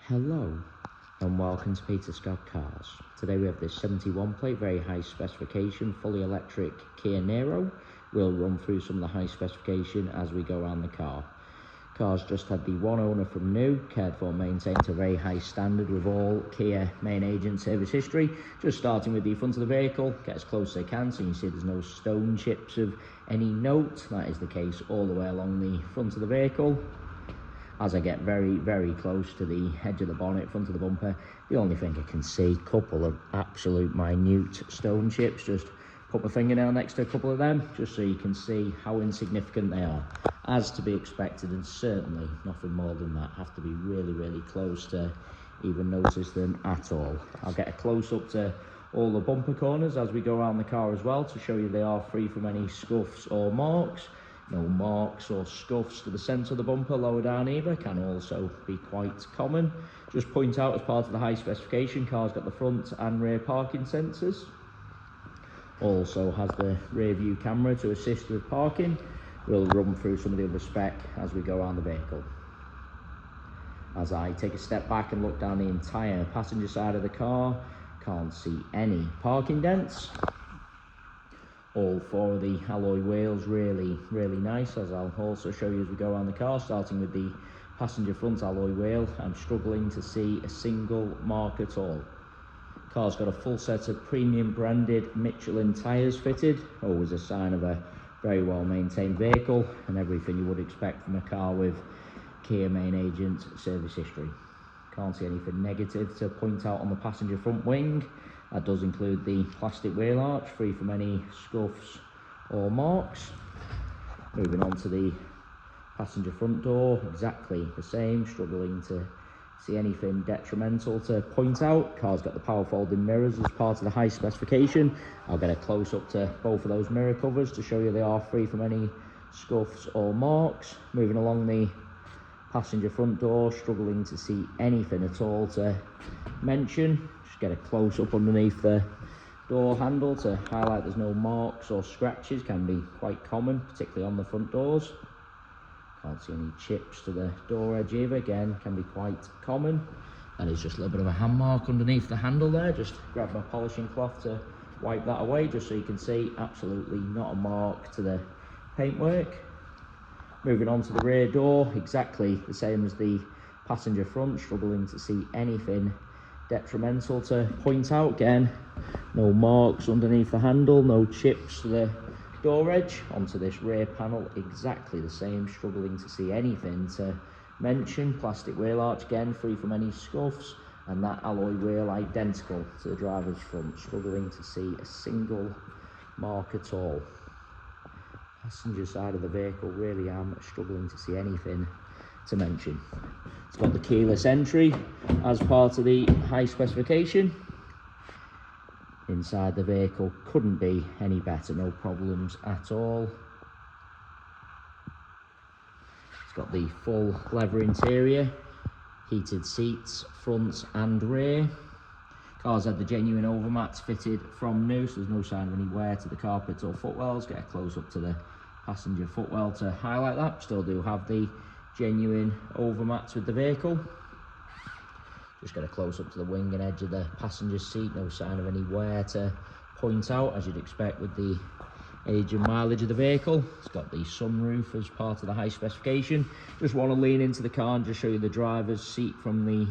Hello and welcome to Peter Scott Cars. Today we have this 71 plate, very high specification, fully electric Kia Niro. We'll run through some of the high specification as we go around the car. Car's just had the one owner from new, cared for and maintained to a very high standard with all Kia main agent service history. Just starting with the front of the vehicle, get as close as I can so you can see there's no stone chips of any note. That is the case all the way along the front of the vehicle. As I get very close to the edge of the bonnet, front of the bumper, the only thing I can see, a couple of absolute minute stone chips. Just put my fingernail next to a couple of them, just so you can see how insignificant they are. As to be expected, and certainly nothing more than that. Have to be really close to even notice them at all. I'll get a close up to all the bumper corners as we go around the car as well, to show you they are free from any scuffs or marks. No marks or scuffs to the centre of the bumper, lower down either, can also be quite common. Just point out, as part of the high specification, car's got the front and rear parking sensors. Also has the rear view camera to assist with parking. We'll run through some of the other spec as we go around the vehicle. As I take a step back and look down the entire passenger side of the car, can't see any parking dents. All four of the alloy wheels really nice, as I'll also show you as we go around the car. Starting with the passenger front alloy wheel, I'm struggling to see a single mark at all. Car's got a full set of premium branded Michelin tyres fitted, always a sign of a very well maintained vehicle and everything you would expect from a car with Kia main agent service history. Can't see anything negative to point out on the passenger front wing. That does include the plastic wheel arch, free from any scuffs or marks. Moving on to the passenger front door, exactly the same, struggling to see anything detrimental to point out. Car's got the power folding mirrors as part of the high specification. I'll get a close up to both of those mirror covers to show you they are free from any scuffs or marks. Moving along the passenger front door, struggling to see anything at all to mention. Just get a close up underneath the door handle to highlight there's no marks or scratches, can be quite common, particularly on the front doors. Can't see any chips to the door edge either, again can be quite common. And it's just a little bit of a hand mark underneath the handle there. Just grab my polishing cloth to wipe that away, just so you can see absolutely not a mark to the paintwork. Moving on to the rear door, exactly the same as the passenger front, struggling to see anything detrimental to point out. Again, no marks underneath the handle, no chips to the door edge. Onto this rear panel, exactly the same, struggling to see anything to mention. Plastic wheel arch, again free from any scuffs, and that alloy wheel identical to the driver's front, struggling to see a single mark at all. Passenger side of the vehicle, really am struggling to see anything to mention. It's got the keyless entry as part of the high specification. Inside the vehicle couldn't be any better, no problems at all. It's got the full leather interior, heated seats front and rear. Car's had the genuine overmats fitted from new, so there's no sign of any wear to the carpets or footwells. Get a close up to the passenger footwell to highlight that. Still do have the genuine overmats with the vehicle. Just get a close up to the wing and edge of the passenger seat. No sign of any wear to point out, as you'd expect with the age and mileage of the vehicle. It's got the sunroof as part of the high specification. Just want to lean into the car and just show you the driver's seat from the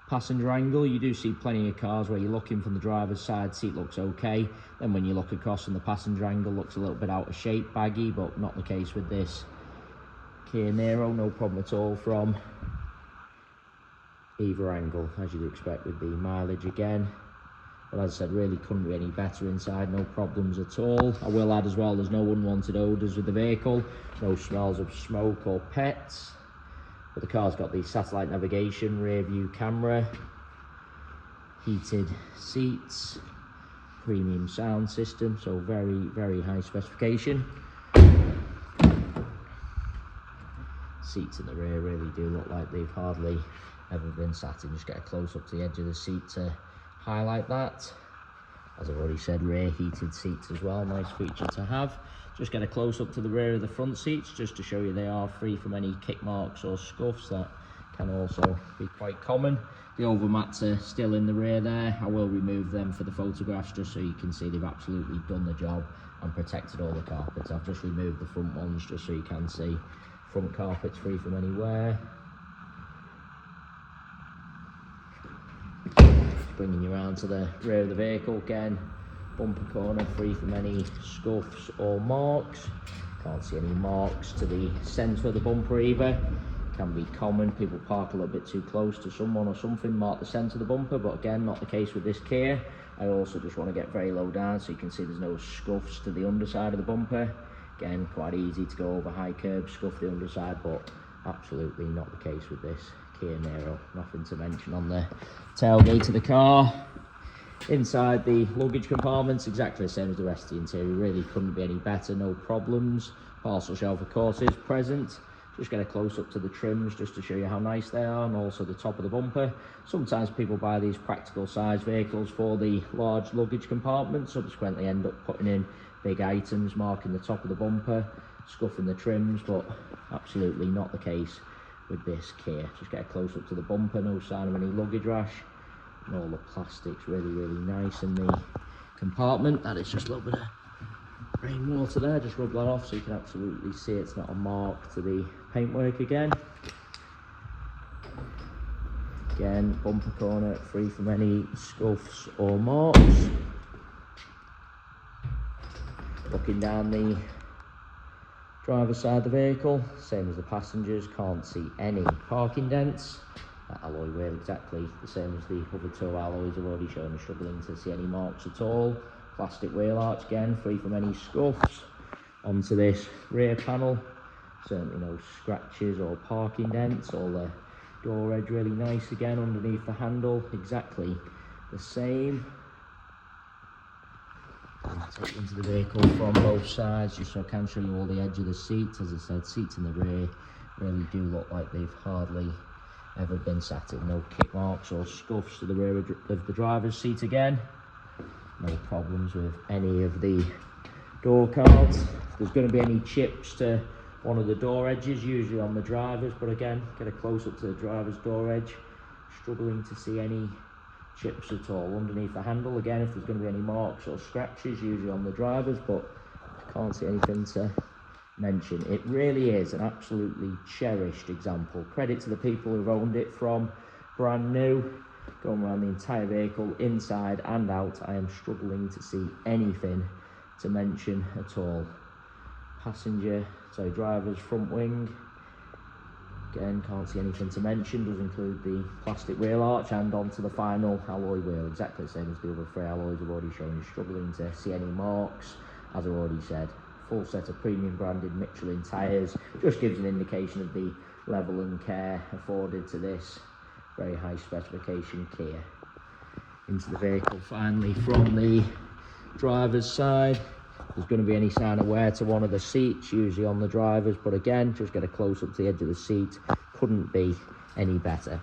passenger angle. You do see plenty of cars where you're looking from the driver's side, seat looks okay, then when you look across from the passenger angle, looks a little bit out of shape, baggy, but not the case with this Kia Niro. No problem at all from either angle, as you'd expect with the mileage again. But as I said, really couldn't be any better inside, no problems at all. I will add as well, there's no unwanted odours with the vehicle, no smells of smoke or pets. But the car's got the satellite navigation, rear view camera, heated seats, premium sound system, so very high specification. Seats in the rear really do look like they've hardly ever been sat in. Just get a close up to the edge of the seat to highlight that. As I've already said, rear heated seats as well, nice feature to have. Just get a close up to the rear of the front seats, just to show you they are free from any kick marks or scuffs that can also be quite common. The overmats are still in the rear there. I will remove them for the photographs just so you can see they've absolutely done the job and protected all the carpets. I've just removed the front ones just so you can see front carpets free from any wear. Bringing you around to the rear of the vehicle again, bumper corner free from any scuffs or marks. Can't see any marks to the centre of the bumper either. Can be common, people park a little bit too close to someone or something, mark the centre of the bumper, but again, not the case with this Kia. I also just want to get very low down so you can see there's no scuffs to the underside of the bumper. Again, quite easy to go over high curbs, scuff the underside, but absolutely not the case with this Kia Niro. Nothing to mention on the tailgate of the car. Inside the luggage compartments, exactly the same as the rest of the interior, really couldn't be any better, no problems. Parcel shelf of course is present. Just get a close up to the trims just to show you how nice they are, and also the top of the bumper. Sometimes people buy these practical size vehicles for the large luggage compartments, subsequently end up putting in big items, marking the top of the bumper, scuffing the trims, but absolutely not the case with this Kia. Just get a close up to the bumper, no sign of any luggage rash, and all the plastics really nice in the compartment. That is just a little bit of rainwater there, just rub that off so you can absolutely see it's not a mark to the paintwork again. Again, bumper corner free from any scuffs or marks. Looking down the driver's side of the vehicle, same as the passengers, can't see any parking dents. That alloy wheel exactly the same as the other two alloys I've already shown, struggling to see any marks at all. Plastic wheel arch again, free from any scuffs. Onto this rear panel, certainly no scratches or parking dents. All the door edge really nice again underneath the handle, exactly the same. I'll take you into the vehicle from both sides just so I can show you all the edge of the seats. As I said, seats in the rear really do look like they've hardly ever been sat in. No kick marks or scuffs to the rear of the driver's seat again. No problems with any of the door cards. If there's going to be any chips to one of the door edges, usually on the driver's, but again, get a close up to the driver's door edge. Struggling to see any chips at all underneath the handle. Again, if there's going to be any marks or scratches, usually on the driver's, but can't see anything to mention. It really is an absolutely cherished example. Credit to the people who've owned it from brand new. Going around the entire vehicle, inside and out, I am struggling to see anything to mention at all. Driver's front wing, again, can't see anything to mention. Does include the plastic wheel arch and onto the final alloy wheel, exactly the same as the other three alloys I've already shown you. Struggling to see any marks, as I've already said. Full set of premium branded Michelin tyres, just gives an indication of the level and care afforded to this very high specification Kia. Into the vehicle finally from the driver's side. If there's going to be any sign of wear to one of the seats, usually on the driver's, but again, just get a close up to the edge of the seat, couldn't be any better.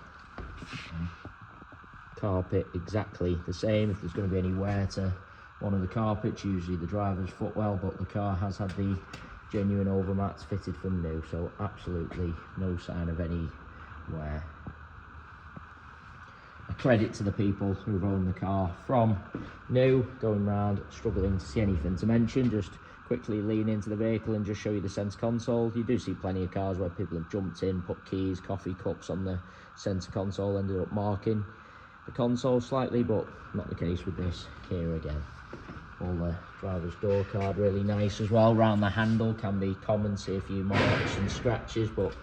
Carpet exactly the same. If there's going to be any wear to one of the carpets, usually the driver's footwell, but the car has had the genuine overmats fitted from new, so absolutely no sign of any wear. A credit to the people who've owned the car from new. Going round, struggling to see anything to mention. Just quickly lean into the vehicle and just show you the centre console. You do see plenty of cars where people have jumped in, put keys, coffee cups on the centre console, ended up marking the console slightly, but not the case with this Kia again. All the driver's door card really nice as well. Round the handle can be common, see a few marks and scratches, but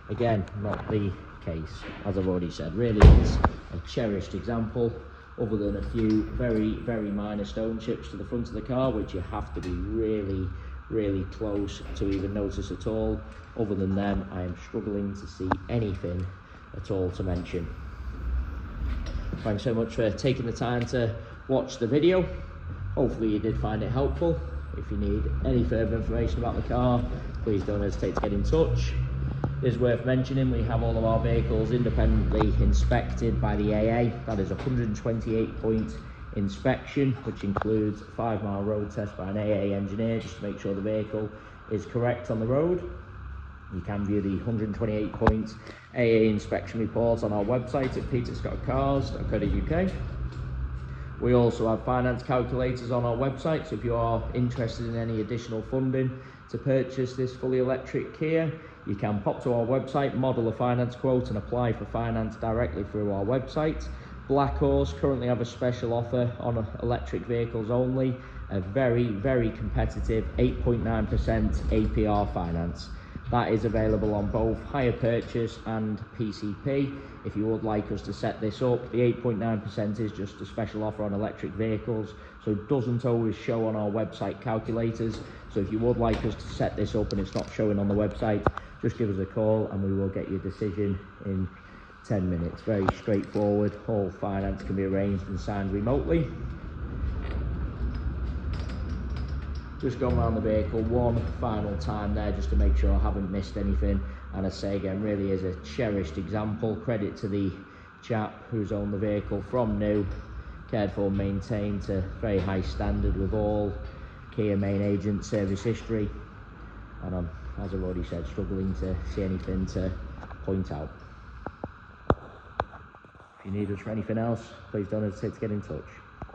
again, not the case. As I've already said, really is a cherished example, other than a few very minor stone chips to the front of the car, which you have to be really close to even notice at all. Other than them, I am struggling to see anything at all to mention. Thanks so much for taking the time to watch the video. Hopefully you did find it helpful. If you need any further information about the car, please don't hesitate to get in touch. It is worth mentioning we have all of our vehicles independently inspected by the AA. That is a 128-point inspection, which includes a 5-mile road test by an AA engineer just to make sure the vehicle is correct on the road. You can view the 128 points AA inspection reports on our website at peterscottcars.co.uk. We also have finance calculators on our website, so if you are interested in any additional funding to purchase this fully electric Kia, you can pop to our website, model a finance quote and apply for finance directly through our website. Black Horse currently have a special offer on electric vehicles only, a very competitive 8.9% APR finance. That is available on both hire purchase and PCP. If you would like us to set this up, the 8.9% is just a special offer on electric vehicles, so it doesn't always show on our website calculators. So if you would like us to set this up and it's not showing on the website, just give us a call and we will get your decision in 10 minutes. Very straightforward. All finance can be arranged and signed remotely. Just going around the vehicle one final time there just to make sure I haven't missed anything, and I say again, really is a cherished example. Credit to the chap who's owned the vehicle from new, cared for and maintained to very high standard with all Kia main agent service history, and I'm, as I've already said, struggling to see anything to point out. If you need us for anything else, please don't hesitate to get in touch.